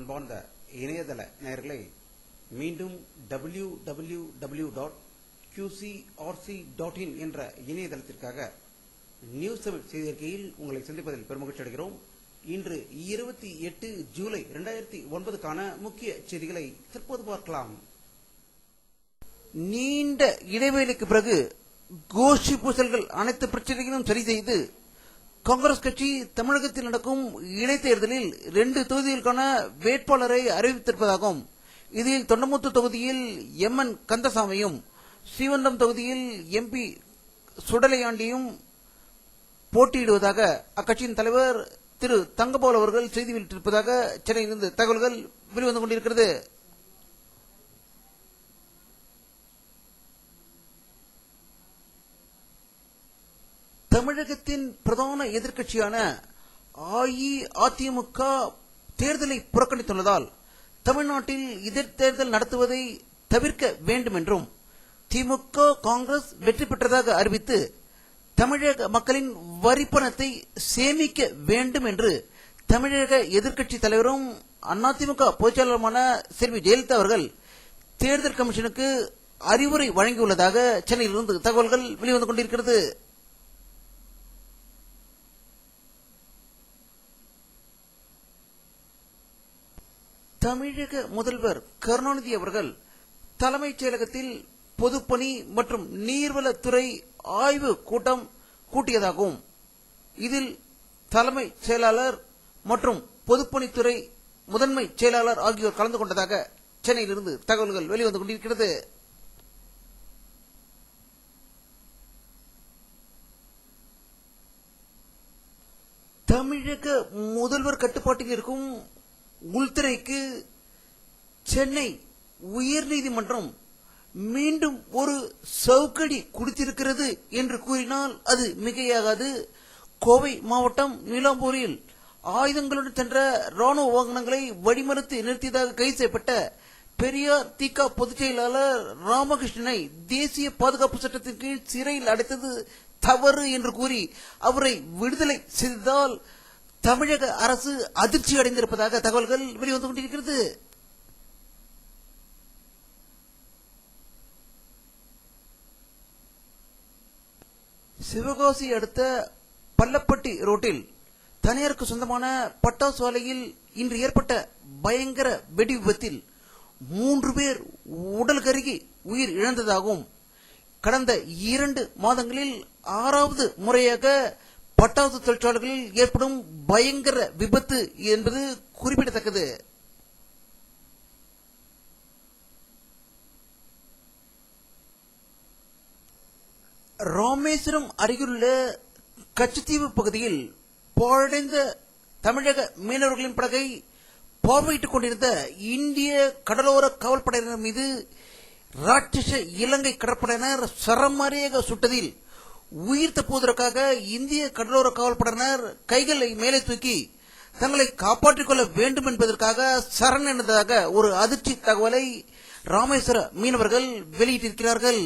அன்பார்ந்த இணையதள நேயர்களை மீண்டும் www.qcrc.in என்ற இணையதளத்திற்காக நியூஸ் செய்தியறிக்கையில் உங்களை சந்திப்பதில் பெருமகிழ்ச்சி அடைகிறோம். இன்று 28 ஜூலை 2009க்கான முக்கிய செய்திகளை தற்போது பார்க்கலாம். நீண்ட இடைவேளைக்கு பிறகு கோஷ்டி பூசல்கள் அனைத்து பிரச்சனைகளும் சரி செய்து காங்கிரஸ் கட்சி தமிழகத்தில் நடக்கும் இடைத்தேர்தலில் 2 தொகுதிகளுக்கான வேட்பாளரை அறிவித்திருப்பதாகவும், இதில் தொண்டமுத்து தொகுதியில் எம்என் கந்தசாமியும், ஸ்ரீவந்தம் தொகுதியில் எம்பி சுடலையாண்டியும் போட்டியிடுவதாக அக்கட்சியின் தலைவர் திரு தங்கபால் அவர்கள் செய்தி வெளியிட்டிருப்பதாக சென்னையிலிருந்து தகவல்கள் வெளிவந்து கொண்டிருக்கிறது. தமிழகத்தின் பிரதான எதிர்க்கட்சியான அஇஅதிமுக தேர்தலை புறக்கணித்துள்ளதால் தமிழ்நாட்டில் இடைத்தேர்தல் நடத்துவதை தவிர்க்க வேண்டும் என்றும், திமுக காங்கிரஸ் வெற்றி பெற்றதாக அறிவித்து தமிழக மக்களின் வரிப்பணத்தை சேமிக்க வேண்டும் என்று தமிழக எதிர்க்கட்சி தலைவரும் அதிமுக பொதுச்செயலாளருமான செல்வி ஜெயலலிதா அவர்கள் தேர்தல் கமிஷனுக்கு அறிவுரை வழங்கியுள்ளதாக சென்னையிலிருந்து தகவல்கள் வெளிவந்து கொண்டிருக்கிறது. தமிழக முதல்வர் கருணாநிதி அவர்கள் தலைமைச் செயலகத்தில் பொதுப்பணி மற்றும் நீர்வளத்துறை ஆய்வு கூட்டம் கூட்டியதாகவும், இதில் தலைமைச் செயலாளர் மற்றும் பொதுப்பணித்துறை முதன்மை செயலாளர் ஆகியோர் கலந்து கொண்டதாக சென்னையிலிருந்து தகவல்கள் வெளிவந்து கொண்டிருக்கிறது. தமிழக முதல்வர் கட்டுப்பாட்டில் இருக்கும் உள்துறைக்கு சென்னை உயர்நீதிமன்றம் மீண்டும் ஒரு சவுக்கடி கொடுத்திருக்கிறது என்று கூறினால் அது மிகையாகாது. கோவை மாவட்டம் நீலாம்பூரில் ஆயுதங்களுடன் சென்ற ராணுவ வாகனங்களை வழிமறித்து நிறுத்தியதாக கைது செய்யப்பட்ட பெரியார் திக பொதுச் செயலாளர் ராமகிருஷ்ணனை தேசிய பாதுகாப்பு சட்டத்தின் கீழ் சிறையில் அடைத்தது தவறு என்று கூறி அவரை விடுதலை செய்ததால் தமிழக அரசு அதிர்ச்சி அடைந்திருப்பதாக தகவல்கள் வெளிவந்து கொண்டிருக்கிறது. சிவகாசி அடுத்த பள்ளப்பட்டி ரோட்டில் தனியாருக்கு சொந்தமான பட்டாசு ஆலையில் இன்று ஏற்பட்ட பயங்கர வெடி விபத்தில் 3 பேர் உடல் கருகி உயிர் இழந்ததாகவும், கடந்த 2 மாதங்களில் 6வது முறையாக பட்டாசு தொழிற்சாலைகளில் ஏற்படும் பயங்கர விபத்து என்பது குறிப்பிடத்தக்கது. ராமேஸ்வரம் அருகிலுள்ள கச்சத்தீவு பகுதியில் பாழடைந்த தமிழக மீனவர்களின் படகை பார்வையிட்டுக் கொண்டிருந்த இந்திய கடலோர காவல்படையினர் மீது ராட்சச இலங்கை கடற்படையினர் சரமாரியாக சுட்டதில் உயிர் தப்புவதற்காக இந்திய கடலோர காவல்படையினர் கைகளை மேலே தூக்கி தங்களை காப்பாற்றிக் கொள்ள வேண்டும் என்பதற்காக சரணடைந்ததாக ஒரு அதிர்ச்சி தகவலை ராமேஸ்வர மீனவர்கள் வெளியிட்டிருக்கிறார்கள்.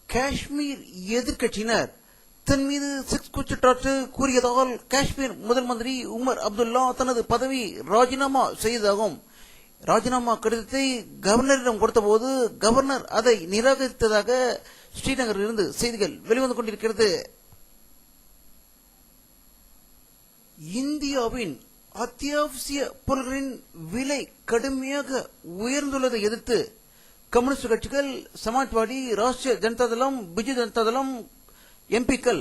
காஷ்மீர் எதிர்க்கட்சியினர் தன் மீது செக்ஸ் குற்றச்சாட்டு கூறியதால் காஷ்மீர் முதல் மந்திரி உமர் அப்துல்லா தனது பதவி ராஜினாமா செய்ததாகவும், ராஜினாமா கடிதத்தை கவர்னரிடம் கொடுத்தபோது கவர்னர் அதை நிராகரித்ததாக ஸ்ரீநகரில் இருந்து செய்திகள் வெளிவந்து கொண்டிருக்கிறது. இந்தியாவின் அத்தியாவசிய பொருட்களின் விலை கடுமையாக உயர்ந்துள்ளதை எதிர்த்து கம்யூனிஸ்ட் கட்சிகள், சமாஜ்வாடி, ராஷ்டிரிய ஜனதா தளம், பிஜு ஜனதா தளம் எம்பிக்கள்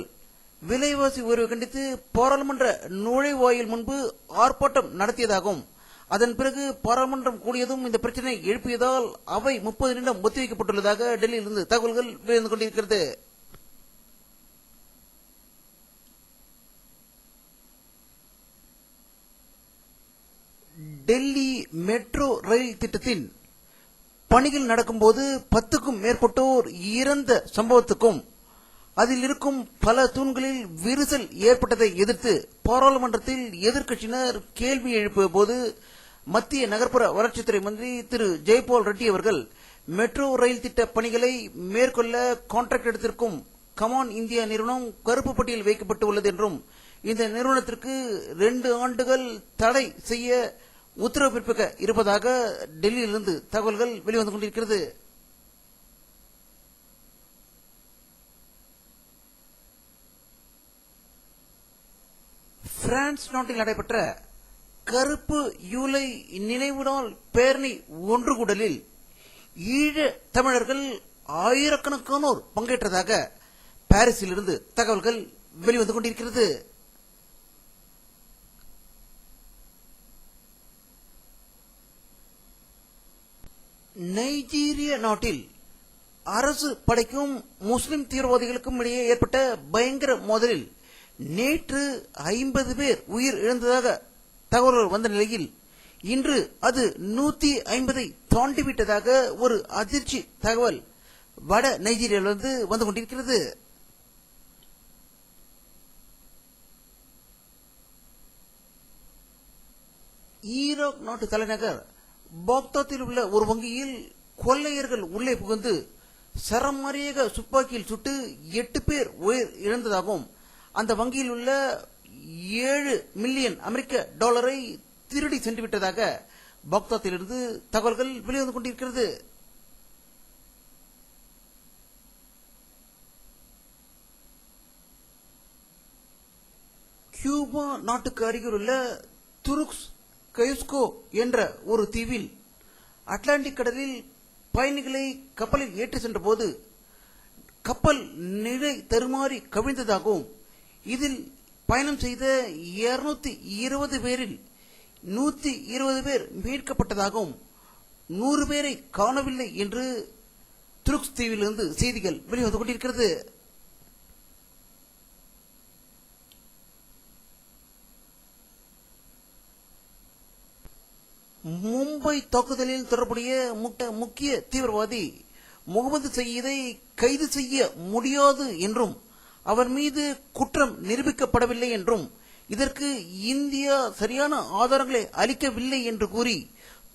விலைவாசி உயர்வை கண்டித்து பாராளுமன்ற நுழைவாயில் முன்பு ஆர்ப்பாட்டம் நடத்தியதாகவும், அதன் பிறகு பாராளுமன்றம் கூடியதும் இந்த பிரச்சனை எழுப்பியதால் அவை 30 நிமிடம் ஒத்திவைக்கப்பட்டுள்ளதாக டெல்லியிலிருந்து தகவல்கள் வெளிவந்து கொண்டிருக்கிறது. டெல்லி மெட்ரோ ரயில் திட்டத்தின் பணிகள் நடக்கும்போது 10க்கும் மேற்பட்டோர் இறந்த சம்பவத்துக்கும் அதில் இருக்கும் பல தூண்களில் விரிசல் ஏற்பட்டதை எதிர்த்து பாராளுமன்றத்தில் எதிர்க்கட்சியினர் கேள்வி எழுப்பிய போது மத்திய நகர்ப்புற வளர்ச்சித்துறை மந்திரி திரு ஜெய்பால் ரெட்டி அவர்கள் மெட்ரோ ரயில் திட்ட பணிகளை மேற்கொள்ள கான்ட்ராக்ட் எடுத்திருக்கும் கமான் இந்தியா நிறுவனம் கருப்பு பட்டியல் வைக்கப்பட்டு உள்ளது என்றும் இந்த நிறுவனத்திற்கு 2 ஆண்டுகள் தடை செய்ய உத்தரவு பிறப்பிக்க இருப்பதாக டெல்லியிலிருந்து தகவல்கள் வெளிவந்து கொண்டிருக்கிறது. பிரான்ஸ் நாட்டில் நடைபெற்ற கருப்பு யூலை நினைவு நாள் பேரணி ஒன்றுகூடலில் ஈழ தமிழர்கள் ஆயிரக்கணக்கானோர் பங்கேற்றதாக பாரிஸில் இருந்து தகவல்கள் வெளிவந்து கொண்டிருக்கிறது. நைஜீரிய நாட்டில் அரசு படைக்கும் முஸ்லிம் தீவிரவாதிகளுக்கும் இடையே ஏற்பட்ட பயங்கர மோதலில் நேற்று 50 பேர் உயிர் இழந்ததாக தகவல்கள் வந்த நிலையில் இன்று அது 150ஐ தாண்டிவிட்டதாக ஒரு அதிர்ச்சி தகவல் வட நைஜீரியாவிலிருந்து வந்து கொண்டிருக்கிறது. ஈராக் நாட்டு தலைநகர் பாக்தாத்தில் உள்ள ஒரு வங்கியில் கொள்ளையர்கள் உள்ளே புகுந்து சரமாரியாக துப்பாக்கியில் சுட்டு 8 பேர் உயிர் இழந்ததாகவும் அந்த வங்கியில் உள்ள $7 மில்லியன் திருடி சென்று விட்டதாக பாக்தாத்திலிருந்து தகவல்கள் வெளிவந்து கொண்டிருக்கிறது. கியூபா நாட்டுக்கு அருகில் உள்ள துருக்ஸ் கயுஸ்கோ என்ற ஒரு தீவில் அட்லாண்டிக் கடலில் பயணிகளை கப்பலில் ஏற்றி சென்ற போது கப்பல் நிலை தருமாறி கவிழ்ந்ததாகவும் இதில் பயணம் செய்த 220 பேரில் 120 பேர் மீட்கப்பட்டதாகவும் 100 பேரை காணவில்லை என்று துருக்ஸ் தீவிலிருந்து செய்திகள் வெளிவந்து கொண்டிருக்கிறது. மும்பை தாக்குதலில் தொடர்புடைய முக்கிய தீவிரவாதி முகமது சயீதை கைது செய்ய முடியாது என்றும் அவர் மீது குற்றம் நிரூபிக்கப்படவில்லை என்றும் இதற்கு இந்தியா சரியான ஆதாரங்களை அளிக்கவில்லை என்று கூறி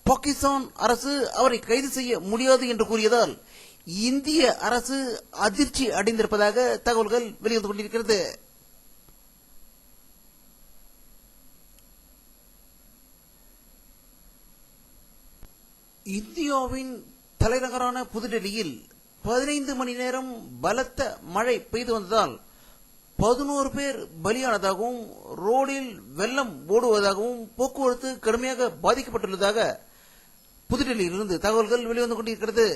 பாகிஸ்தான் அரசு அவரை கைது செய்ய முடியாது என்று கூறியதால் இந்திய அரசு அதிர்ச்சி அடைந்திருப்பதாக தகவல்கள் வெளிவந்து கொண்டிருக்கிறது. இந்தியாவின் தலைநகரான புதுடெல்லியில் 15 மணி நேரம் பலத்த மழை பெய்து வந்ததால் 11 பேர் பலியானதாகவும் ரோடில் வெள்ளம் ஓடுவதாகவும் போக்குவரத்து கடுமையாக பாதிக்கப்பட்டுள்ளதாக புதுடெல்லியிலிருந்து தகவல்கள் வெளிவந்து கொண்டிருக்கிறது.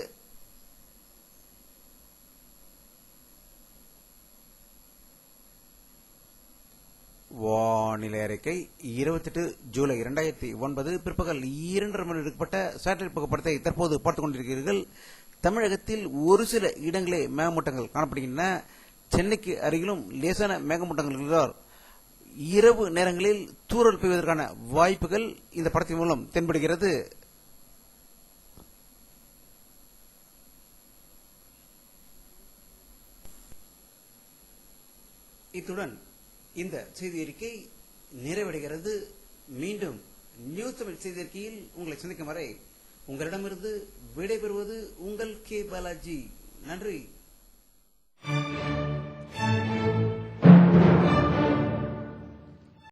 வானிலை அறிக்கை 28 ஜூலை 2009 பிற்பகல் 2:30 மணி எடுக்கப்பட்ட சேட்டலைட் புகைப்படத்தை தற்போது பார்த்துக் கொண்டிருக்கிறீர்கள். தமிழகத்தில் ஒரு சில இடங்களே மேகமூட்டங்கள் காணப்படுகின்றன. சென்னைக்கு அருகிலும் லேசான மேகமூட்டங்கள் உள்ளதால் இரவு நேரங்களில் தூறல் பெய்வதற்கான வாய்ப்புகள் இந்த படத்தின் மூலம் தென்படுகிறது. இத்துடன் இந்த செய்தி அறிக்கை நிறைவடைகிறது. மீண்டும் நியூஸ் தமிழ் செய்தி அறிக்கையில் உங்களை சந்திக்கும் வரை உங்களிடமிருந்து விடைபெறுவது உங்கள் கே பாலாஜி. நன்றி.